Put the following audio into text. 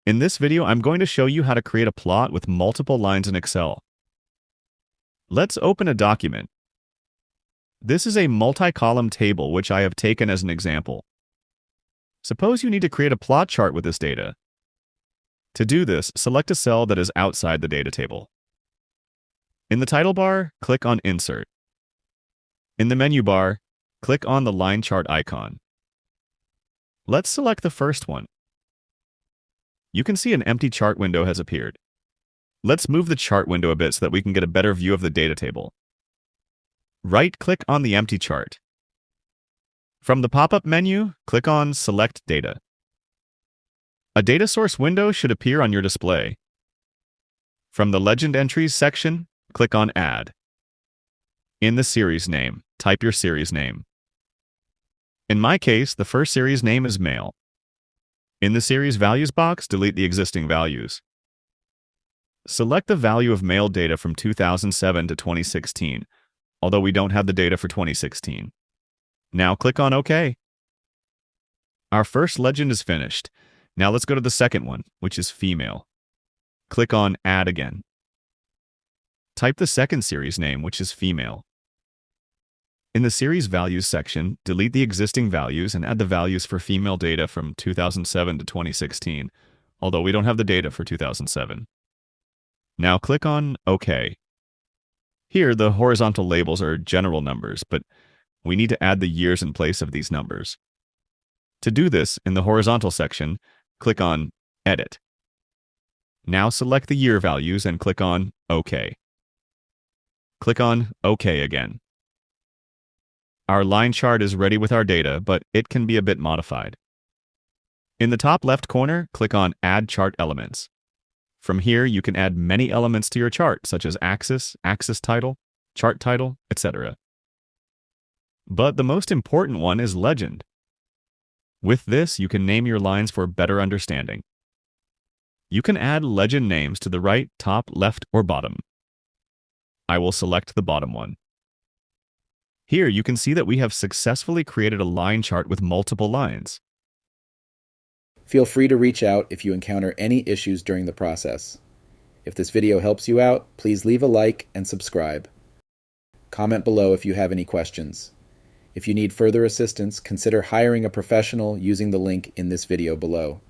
In this video, I'm going to show you how to create a plot with multiple lines in Excel. Let's open a document. This is a multi-column table which I have taken as an example. Suppose you need to create a plot chart with this data. To do this, select a cell that is outside the data table. In the title bar, click on Insert. In the menu bar, click on the line chart icon. Let's select the first one. You can see an empty chart window has appeared. Let's move the chart window a bit so that we can get a better view of the data table. Right-click on the empty chart. From the pop-up menu, click on Select Data. A data source window should appear on your display. From the Legend Entries section, click on Add. In the series name, type your series name. In my case, the first series name is male. In the series values box, delete the existing values. Select the value of male data from 2007 to 2016, although we don't have the data for 2016. Now click on OK. Our first legend is finished. Now let's go to the second one, which is female. Click on Add again. Type the second series name, which is female. In the series values section, delete the existing values and add the values for female data from 2007 to 2016, although we don't have the data for 2007. Now click on OK. Here, the horizontal labels are general numbers, but we need to add the years in place of these numbers. To do this, in the horizontal section, click on Edit. Now select the year values and click on OK. Click on OK again. Our line chart is ready with our data, but it can be a bit modified. In the top left corner, click on Add Chart Elements. From here, you can add many elements to your chart, such as axis, axis title, chart title, etc. But the most important one is legend. With this, you can name your lines for better understanding. You can add legend names to the right, top, left, or bottom. I will select the bottom one. Here you can see that we have successfully created a line chart with multiple lines. Feel free to reach out if you encounter any issues during the process. If this video helps you out, please leave a like and subscribe. Comment below if you have any questions. If you need further assistance, consider hiring a professional using the link in this video below.